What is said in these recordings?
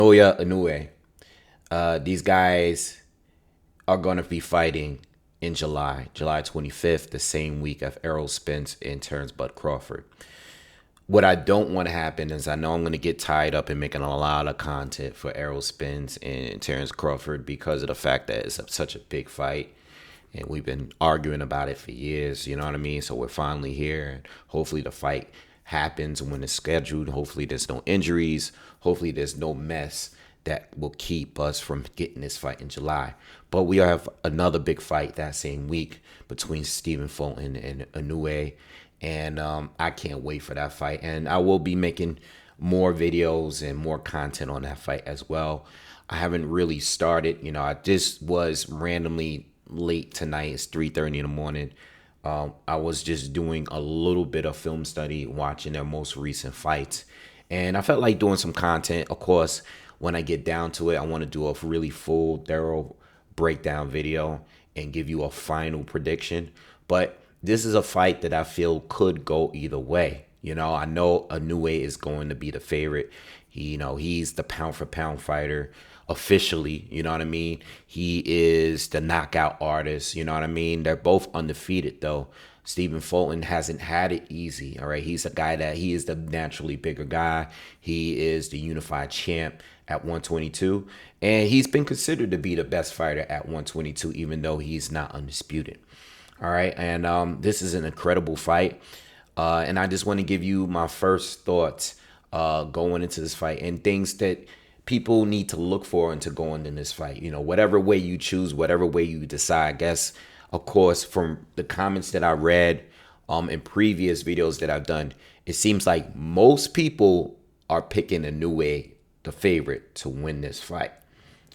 Naoya Inoue. These guys are going to be fighting in July 25th, the same week of Errol Spence and Terrence Bud Crawford. What I don't want to happen is I know I'm going to get tied up in making a lot of content for Errol Spence and Terrence Crawford because of the fact that it's such a big fight. And we've been arguing about it for years, you know what I mean? So we're finally here. And hopefully the fight happens when it's scheduled. Hopefully there's no injuries. Hopefully there's no mess that will keep us from getting this fight in July. But we have another big fight that same week between Stephen Fulton and Inoue. And I can't wait for that fight. And I will be making more videos and more content on that fight as well. I haven't really started. I just was randomly late tonight. It's 3:30 in the morning. I was just doing a little bit of film study, watching their most recent fights. And I felt like doing some content. Of course, when I get down to it, I want to do a really full, thorough breakdown video and give you a final prediction. But this is a fight that I feel could go either way. I know Inoue is going to be the favorite. He's the pound for pound fighter officially. You know what I mean? He is the knockout artist. You know what I mean? They're both undefeated though. Stephen Fulton hasn't had it easy. All right. He's a guy he is the naturally bigger guy. He is the unified champ at 122. And he's been considered to be the best fighter at 122, even though he's not undisputed. All right. And this is an incredible fight. And I just want to give you my first thoughts going into this fight and things that people need to look for into going in this fight. Whatever way you choose, whatever way you decide. I guess, of course, from the comments that I read in previous videos that I've done, it seems like most people are picking Inoue, the favorite, to win this fight.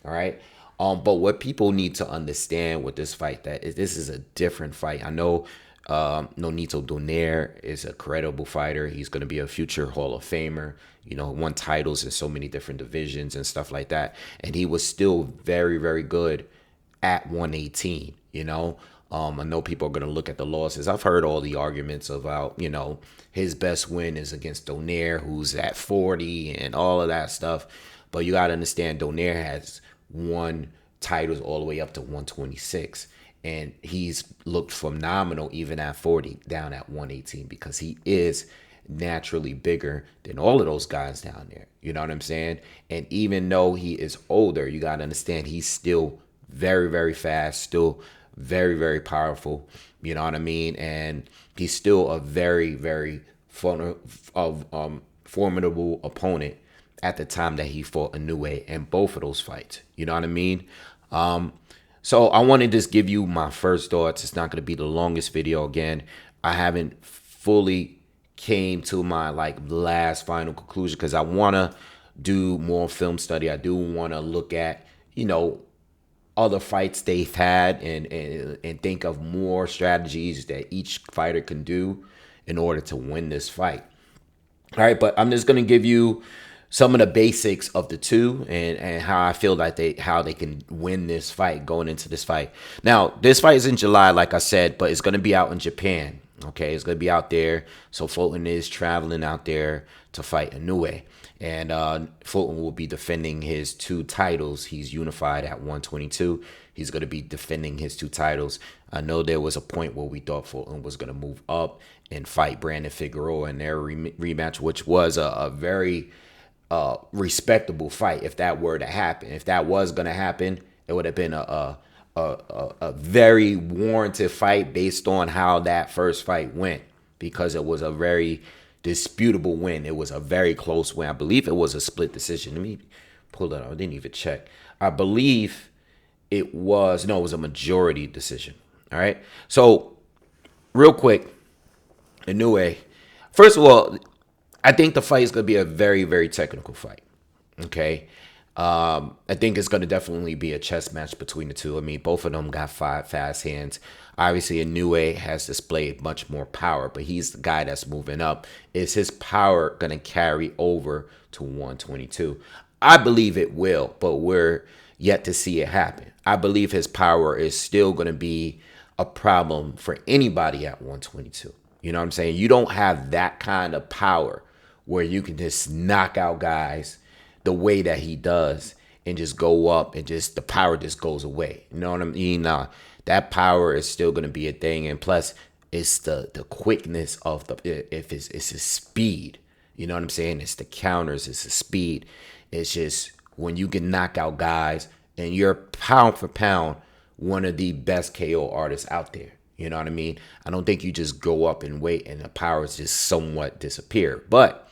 All right. But what people need to understand with this fight, this is a different fight. I know Nonito Donaire is a credible fighter. He's going to be a future Hall of Famer. Won titles in so many different divisions and stuff like that. And he was still very, very good at 118. I know people are going to look at the losses. I've heard all the arguments about, his best win is against Donaire, who's at 40 and all of that stuff. But you got to understand, Donaire has won titles all the way up to 126. And he's looked phenomenal even at 40 down at 118 because he is naturally bigger than all of those guys down there. You know what I'm saying? And even though he is older, you got to understand he's still very, very fast, still very, very powerful. You know what I mean? And he's still a very, very formidable opponent at the time that he fought Inoue in both of those fights. You know what I mean? So I want to just give you my first thoughts. It's not going to be the longest video. Again, I haven't fully came to my last final conclusion because I want to do more film study. I do want to look at, other fights they've had and think of more strategies that each fighter can do in order to win this fight. All right, but I'm just going to give you some of the basics of the two and how I feel like how they can win this fight going into this fight. Now, this fight is in July, like I said, but it's going to be out in Japan. Okay, it's going to be out there. So Fulton is traveling out there to fight Inoue. And Fulton will be defending his two titles. He's unified at 122. He's going to be defending his two titles. I know there was a point where we thought Fulton was going to move up and fight Brandon Figueroa in their rematch, which was a very respectable fight if that were to happen. If that was going to happen, it would have been a very warranted fight based on how that first fight went, because it was a very disputable win. It was a very close win. I believe it was a split decision. Let me pull it up. I didn't even check. I believe it was a majority decision. All right. So real quick, Inoue. First of all, I think the fight is going to be a very, very technical fight. Okay. I think it's going to definitely be a chess match between the two. I mean, both of them got fast hands. Obviously, Inoue has displayed much more power, but he's the guy that's moving up. Is his power going to carry over to 122? I believe it will, but we're yet to see it happen. I believe his power is still going to be a problem for anybody at 122. You know what I'm saying? You don't have that kind of power where you can just knock out guys the way that he does and just go up and just the power just goes away. You know what I mean? That power is still going to be a thing. And plus, it's the quickness of if it's his speed. You know what I'm saying? It's the counters, it's the speed. It's just when you can knock out guys and you're pound for pound one of the best KO artists out there. You know what I mean? I don't think you just go up and wait and the powers just somewhat disappear. But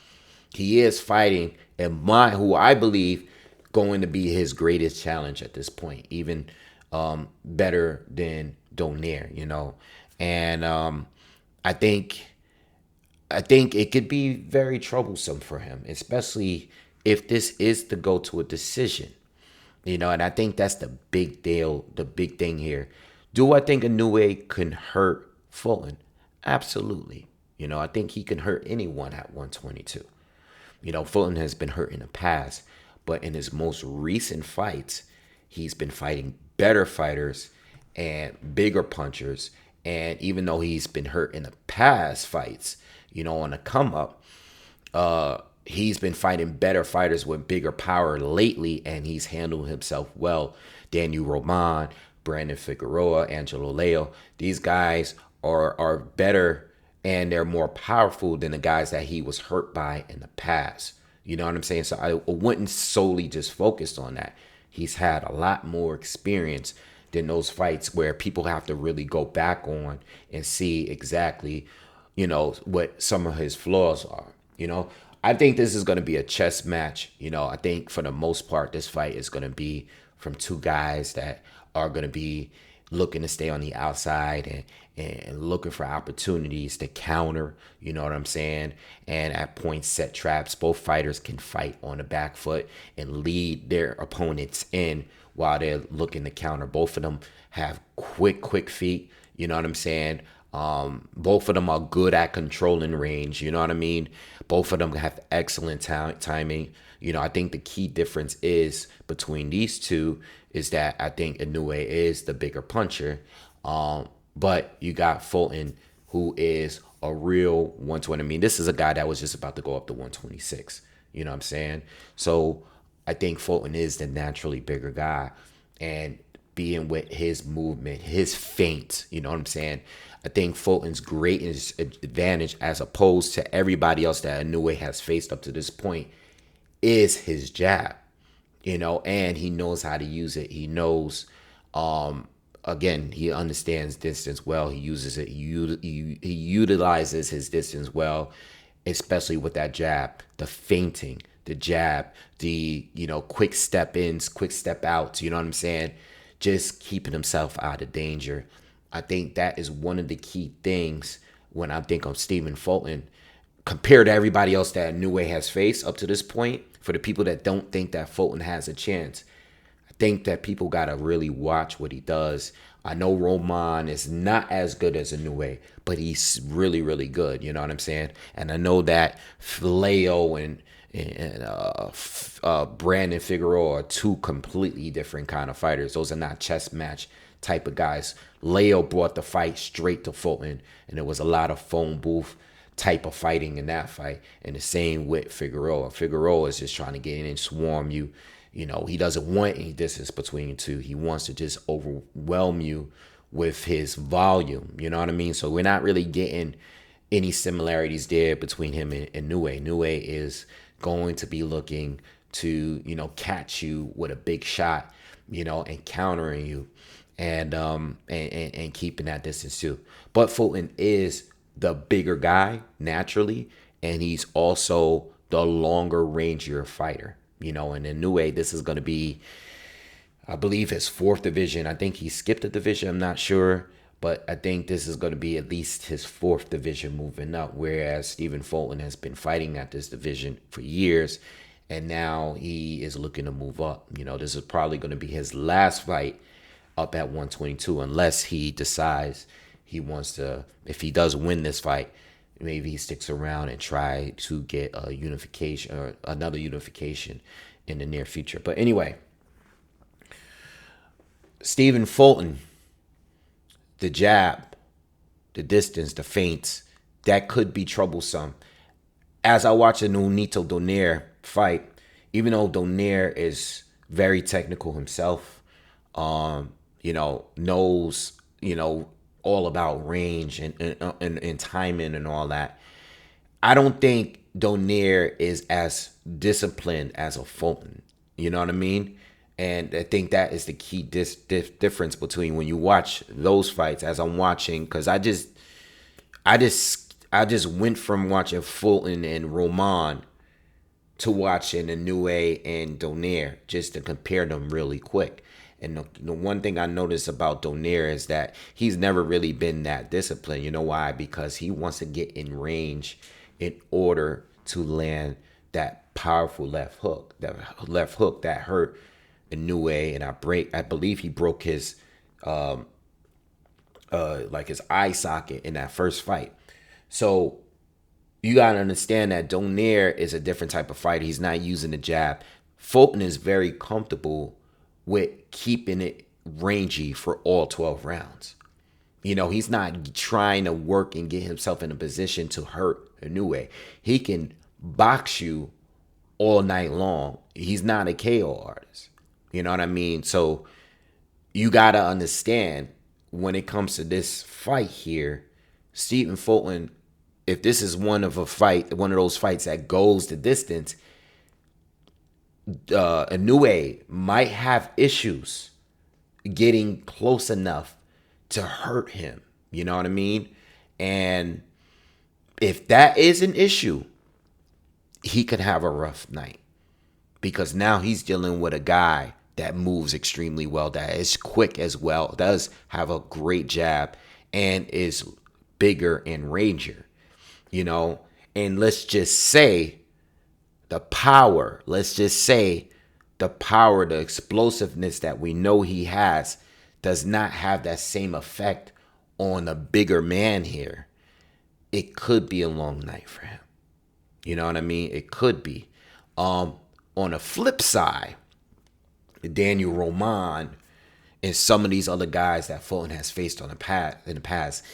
he is fighting and who I believe going to be his greatest challenge at this point, even better than Donaire, you know. And I think it could be very troublesome for him, especially if this is to go to a decision. You know, and I think that's the big deal, the big thing here. Do I think Inoue can hurt Fulton? Absolutely. You know, I think he can hurt anyone at 122. You know, Fulton has been hurt in the past, but in his most recent fights, he's been fighting better fighters and bigger punchers. And even though he's been hurt in the past fights, you know, on the come up, he's been fighting better fighters with bigger power lately, and he's handled himself well. Daniel Roman, Brandon Figueroa, Angelo Leo, these guys are better and they're more powerful than the guys that he was hurt by in the past. You know what I'm saying? So I wouldn't solely just focus on that. He's had a lot more experience than those fights where people have to really go back on and see exactly, you know, what some of his flaws are. You know, I think this is going to be a chess match. You know, I think for the most part, this fight is going to be from two guys that are going to be looking to stay on the outside and looking for opportunities to counter, you know what I'm saying? And at points set traps, both fighters can fight on the back foot and lead their opponents in while they're looking to counter. Both of them have quick feet, you know what I'm saying? Both of them are good at controlling range, you know what I mean? Both of them have excellent timing. You know, I think the key difference is between these two is that I think Inoue is the bigger puncher. But you got Fulton, who is a real 120. I mean, this is a guy that was just about to go up to 126. You know what I'm saying? So I think Fulton is the naturally bigger guy. And being with his movement, his feint, you know what I'm saying? I think Fulton's greatest advantage as opposed to everybody else that Inoue has faced up to this point is his jab, you know, and he knows how to use it. He knows, again, he understands distance well. He uses it. He utilizes his distance well, especially with that jab, the feinting, the jab, the, you know, quick step ins, quick step outs, you know what I'm saying? Just keeping himself out of danger. I think that is one of the key things when I think of Stephen Fulton compared to everybody else that Inoue has faced up to this point. For the people that don't think that Fulton has a chance, I think that people got to really watch what he does. I know Roman is not as good as Inoue, but he's really, really good. You know what I'm saying? And I know that Leo and Brandon Figueroa are two completely different kind of fighters. Those are not chess match type of guys. Leo brought the fight straight to Fulton, and there was a lot of phone booth type of fighting in that fight. And the same with Figueroa. Figueroa is just trying to get in and swarm you. You know, he doesn't want any distance between you two. He wants to just overwhelm you with his volume. You know what I mean? So we're not really getting any similarities there between him and Inoue. Inoue is going to be looking to, you know, catch you with a big shot, you know, and countering you and keeping that distance too. But Fulton is the bigger guy naturally, and he's also the longer rangier fighter, you know. And Inoue, this is going to be, I believe, his fourth division. I think he skipped a division, I'm not sure, but I think this is going to be at least his fourth division moving up, whereas Stephen Fulton has been fighting at this division for years, and now he is looking to move up. You know, this is probably going to be his last fight up at 122, unless he decides he wants to, if he does win this fight, maybe he sticks around and try to get a unification or another unification in the near future. But anyway, Stephen Fulton, the jab, the distance, the feints, that could be troublesome. As I watch a Nonito Donaire fight, even though Donaire is very technical himself, knows, all about range and timing and all that. I don't think Donaire is as disciplined as a Fulton. You know what I mean? And I think that is the key difference between when you watch those fights, as I'm watching, because I just went from watching Fulton and Roman to watching Inoue and Donaire, just to compare them really quick. And the one thing I noticed about Donaire is that he's never really been that disciplined. You know why? Because he wants to get in range in order to land that powerful left hook. That left hook that hurt Inoue, and I believe he broke his like his eye socket in that first fight. So you gotta understand that Donaire is a different type of fighter. He's not using the jab. Fulton is very comfortable with keeping it rangy for all 12 rounds. He's not trying to work and get himself in a position to hurt Inoue. He can box you all night long. He's not a KO artist. You know what I mean? So you gotta understand, when it comes to this fight here, Stephen Fulton, if this is one of those fights that goes the distance, Inoue might have issues getting close enough to hurt him. You know what I mean? And if that is an issue, he could have a rough night, because now he's dealing with a guy that moves extremely well, that is quick as well, does have a great jab, and is bigger and rangier. And let's just say the power, the explosiveness that we know he has does not have that same effect on a bigger man here. It could be a long night for him. You know what I mean? It could be. On the flip side, Daniel Roman and some of these other guys that Fulton has faced in the past,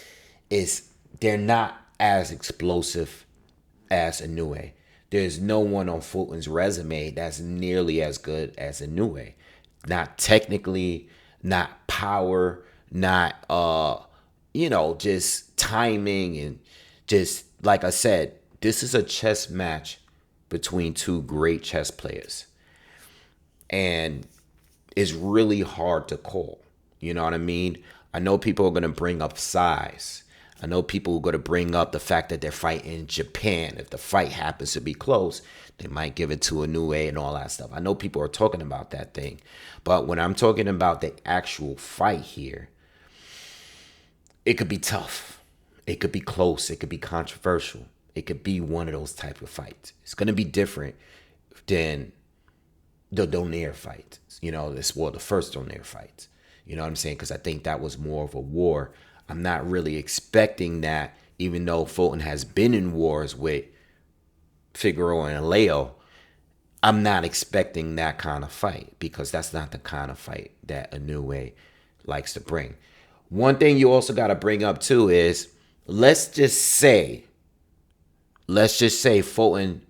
is they're not as explosive as Inoue. There's no one on Fulton's resume that's nearly as good as Inoue. Not technically, not power, not just timing, and just like I said, this is a chess match between two great chess players. And it's really hard to call. You know what I mean? I know people are going to bring up size. I know people are going to bring up the fact that they're fighting in Japan. If the fight happens to be close, they might give it to Inoue and all that stuff. I know people are talking about that thing. But when I'm talking about the actual fight here, it could be tough. It could be close. It could be controversial. It could be one of those type of fights. It's going to be different than the Donaire fight. The first Donaire fight. You know what I'm saying? Because I think that was more of a war. I'm not really expecting that, even though Fulton has been in wars with Figueroa and Leo. I'm not expecting that kind of fight, because that's not the kind of fight that Inoue likes to bring. One thing you also got to bring up too is, let's just say Fulton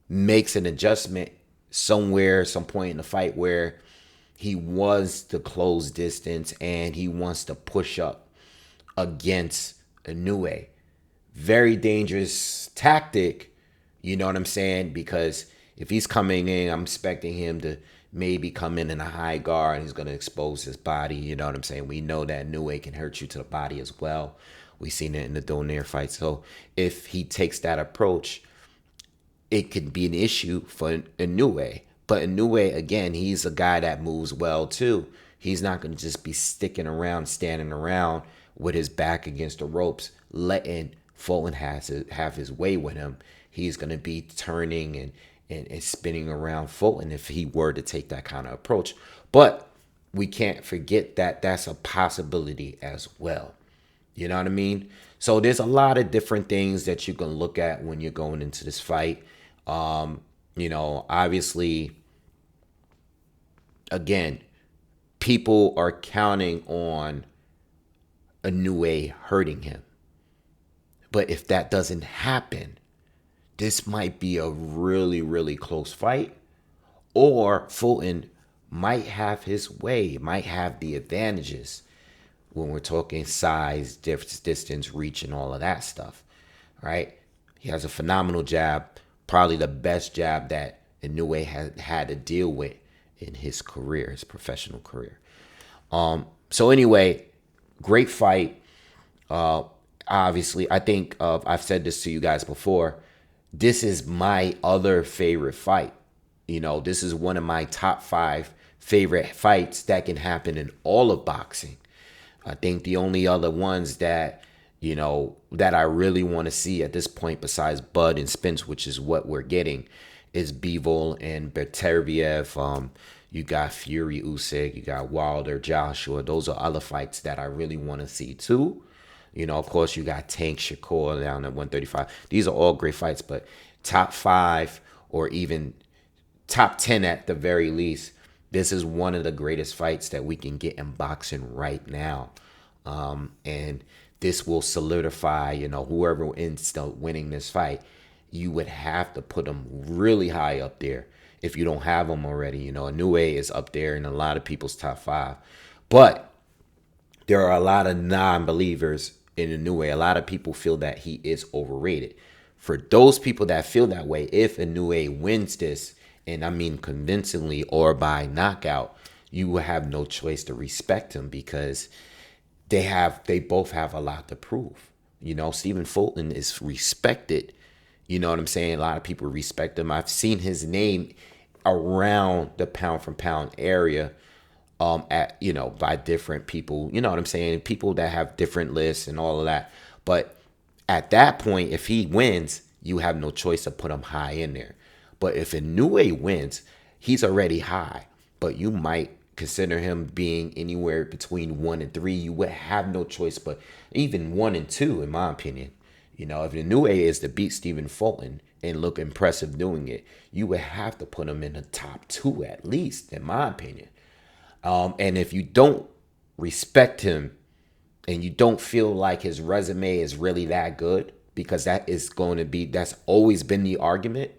makes an adjustment somewhere, some point in the fight, where he wants to close distance and he wants to push up against Inoue. Very dangerous tactic, you know what I'm saying? Because if he's coming in, I'm expecting him to maybe come in a high guard, and he's going to expose his body, you know what I'm saying? We know that Inoue can hurt you to the body as well. We've seen it in the Donaire fight. So if he takes that approach, it could be an issue for Inoue. But Inoue, again, he's a guy that moves well too. He's not going to just be standing around with his back against the ropes, letting Fulton have his way with him. He's going to be turning and spinning around Fulton if he were to take that kind of approach. But we can't forget that that's a possibility as well. You know what I mean? So there's a lot of different things that you can look at when you're going into this fight. Obviously, again, people are counting on Inoue hurting him. But if that doesn't happen, this might be a really, really close fight, or Fulton might have his way, might have the advantages when we're talking size, distance, reach, and all of that stuff, right? He has a phenomenal jab, probably the best jab that Inoue has had to deal with in his career, his professional career. So anyway, great fight. Obviously, I think I've said this to you guys before. This is my other favorite fight. This is one of my top 5 favorite fights that can happen in all of boxing. I think the only other ones that I really want to see at this point, besides Bud and Spence, which is what we're getting, is Bivol and Beterbiev. You got Fury Usyk, you got Wilder, Joshua. Those are other fights that I really want to see too. Of course, you got Tank Shakur down at 135. These are all great fights, but top 5 or even top 10 at the very least, this is one of the greatest fights that we can get in boxing right now. And this will solidify, whoever ends up winning this fight, you would have to put them really high up there if you don't have them already. Inoue is up there in a lot of people's top 5. But there are a lot of non-believers in Inoue. A lot of people feel that he is overrated. For those people that feel that way, if Inoue wins this, and I mean convincingly or by knockout, you will have no choice to respect him, because they both have a lot to prove. Stephen Fulton is respected. You know what I'm saying? A lot of people respect him. I've seen his name around the pound for pound area by different people. You know what I'm saying? People that have different lists and all of that. But at that point, if he wins, you have no choice to put him high in there. But if Inoue wins, he's already high. But you might consider him being anywhere between 1 and 3. You would have no choice, but even 1 and 2, in my opinion. If Inoue is to beat Stephen Fulton and look impressive doing it, you would have to put him in the top 2 at least, in my opinion. And if you don't respect him and you don't feel like his resume is really that good, because that's always been the argument,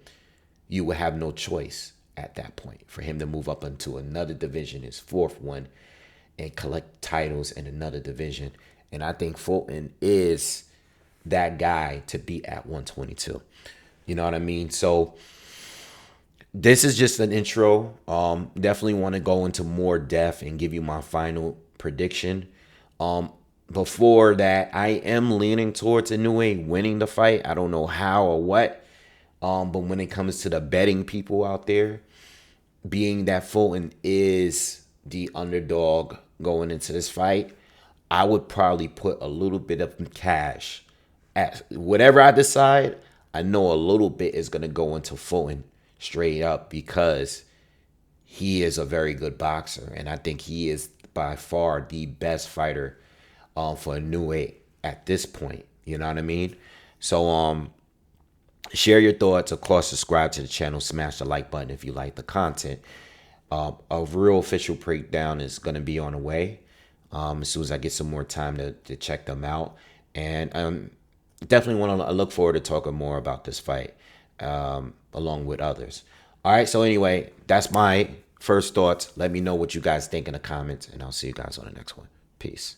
you would have no choice at that point for him to move up into another division, his 4th one, and collect titles in another division. And I think Fulton is that guy to beat at 122. You know what I mean? So this is just an intro. Definitely want to go into more depth and give you my final prediction. Before that, I am leaning towards Inoue winning the fight. I don't know how or what. But when it comes to the betting people out there, being that Fulton is the underdog going into this fight, I would probably put a little bit of cash at whatever I decide. I know a little bit is going to go into Fulton straight up, because he is a very good boxer. And I think he is by far the best fighter for Inoue at this point. You know what I mean? So, share your thoughts. Of course, subscribe to the channel. Smash the like button if you like the content. A real official breakdown is going to be on the way as soon as I get some more time to check them out. And definitely want to look forward to talking more about this fight along with others. All right. So anyway, that's my first thoughts. Let me know what you guys think in the comments, and I'll see you guys on the next one. Peace.